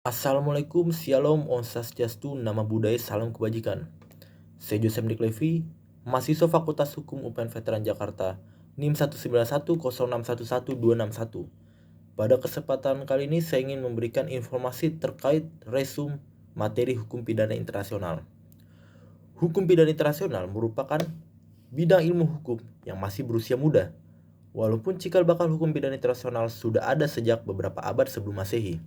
Assalamualaikum, Shalom, Om Swastiastu, Nama Budaya, Salam Kebajikan. Saya Joseph Nick Levy, mahasiswa Fakultas Hukum UPN Veteran Jakarta, NIM 19106111261. Pada kesempatan kali ini saya ingin memberikan informasi terkait resume materi hukum pidana internasional. Hukum pidana internasional merupakan bidang ilmu hukum yang masih berusia muda, walaupun cikal bakal hukum pidana internasional sudah ada sejak beberapa abad sebelum Masehi.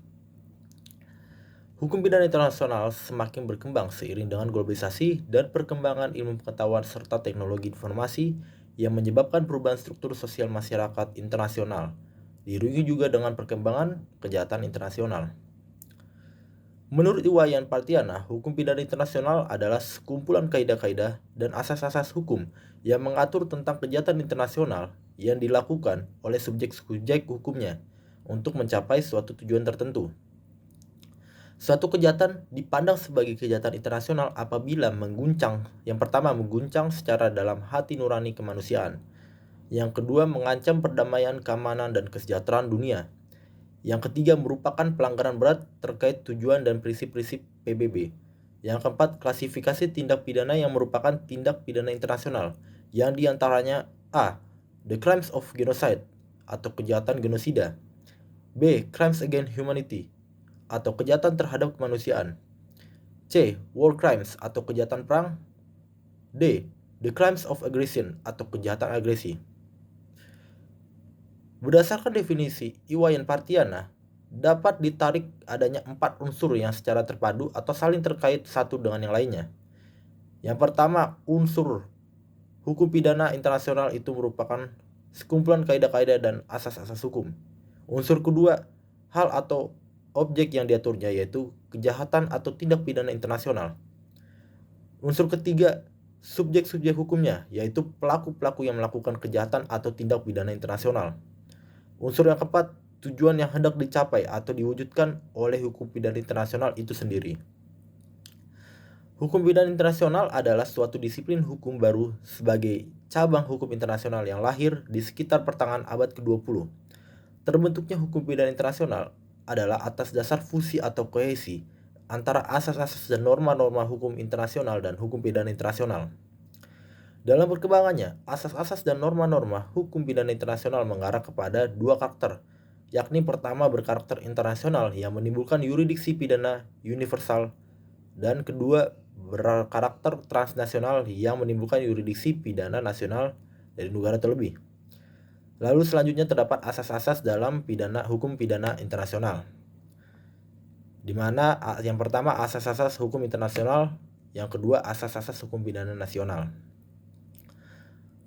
Hukum pidana internasional semakin berkembang seiring dengan globalisasi dan perkembangan ilmu pengetahuan serta teknologi informasi yang menyebabkan perubahan struktur sosial masyarakat internasional, diiringi juga dengan perkembangan kejahatan internasional. Menurut Iwayan Partiana, hukum pidana internasional adalah sekumpulan kaidah-kaidah dan asas-asas hukum yang mengatur tentang kejahatan internasional yang dilakukan oleh subjek-subjek hukumnya untuk mencapai suatu tujuan tertentu. Suatu kejahatan dipandang sebagai kejahatan internasional apabila yang pertama mengguncang secara dalam hati nurani kemanusiaan. Yang kedua mengancam perdamaian, keamanan, dan kesejahteraan dunia. Yang ketiga merupakan pelanggaran berat terkait tujuan dan prinsip-prinsip PBB. Yang keempat, klasifikasi tindak pidana yang merupakan tindak pidana internasional, yang diantaranya A. The crimes of genocide atau kejahatan genosida. B. Crimes against humanity atau kejahatan terhadap kemanusiaan. C. War crimes atau kejahatan perang. D. The crimes of aggression atau kejahatan agresi. Berdasarkan definisi Iwayan Partiana, dapat ditarik adanya 4 unsur yang secara terpadu atau saling terkait satu dengan yang lainnya. Yang pertama, unsur hukum pidana internasional itu merupakan sekumpulan kaidah-kaidah dan asas-asas hukum. Unsur kedua, hal atau objek yang diaturnya yaitu kejahatan atau tindak pidana internasional. Unsur ketiga, subjek-subjek hukumnya yaitu pelaku-pelaku yang melakukan kejahatan atau tindak pidana internasional. Unsur yang keempat, tujuan yang hendak dicapai atau diwujudkan oleh hukum pidana internasional itu sendiri. Hukum pidana internasional adalah suatu disiplin hukum baru sebagai cabang hukum internasional yang lahir di sekitar pertengahan abad ke-20. Terbentuknya hukum pidana internasional adalah atas dasar fusi atau kohesi antara asas-asas dan norma-norma hukum internasional dan hukum pidana internasional. Dalam perkembangannya, asas-asas dan norma-norma hukum pidana internasional mengarah kepada dua karakter, yakni pertama berkarakter internasional yang menimbulkan yurisdiksi pidana universal, dan kedua berkarakter transnasional yang menimbulkan yurisdiksi pidana nasional dari negara terlebih. Lalu selanjutnya terdapat asas-asas dalam hukum pidana internasional, di mana yang pertama asas-asas hukum internasional, yang kedua asas-asas hukum pidana nasional.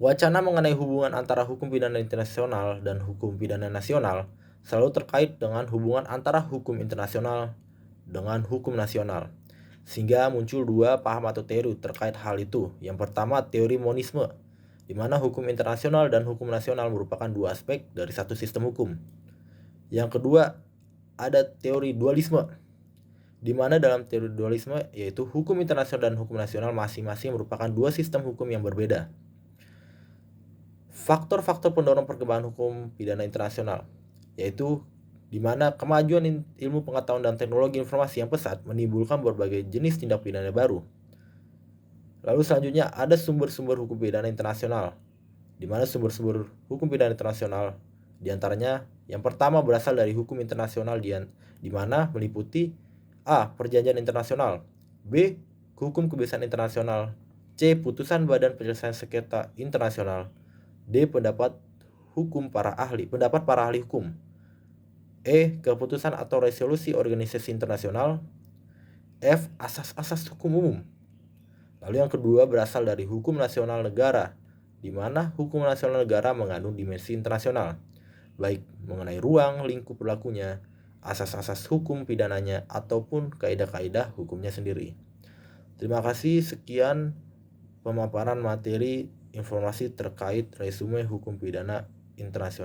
Wacana mengenai hubungan antara hukum pidana internasional dan hukum pidana nasional selalu terkait dengan hubungan antara hukum internasional dengan hukum nasional, sehingga muncul dua paham atau teori terkait hal itu. Yang pertama, teori monisme, di mana hukum internasional dan hukum nasional merupakan dua aspek dari satu sistem hukum. Yang kedua, ada teori dualisme, di mana dalam teori dualisme yaitu hukum internasional dan hukum nasional masing-masing merupakan dua sistem hukum yang berbeda. Faktor-faktor pendorong perkembangan hukum pidana internasional yaitu di mana kemajuan ilmu pengetahuan dan teknologi informasi yang pesat menimbulkan berbagai jenis tindak pidana baru. Lalu selanjutnya ada sumber-sumber hukum pidana internasional, di mana sumber-sumber hukum pidana internasional diantaranya yang pertama berasal dari hukum internasional di mana meliputi A. Perjanjian internasional, B. Hukum kebiasaan internasional, C. Putusan Badan Penyelesaian Sengketa Internasional, D. Pendapat para ahli hukum, E. Keputusan atau resolusi organisasi internasional, F. Asas-asas hukum umum. Lalu yang kedua berasal dari hukum nasional negara, di mana hukum nasional negara mengandung dimensi internasional, baik mengenai ruang lingkup berlakunya, asas-asas hukum pidananya, ataupun kaidah-kaidah hukumnya sendiri. Terima kasih, sekian pemaparan materi informasi terkait resume hukum pidana internasional.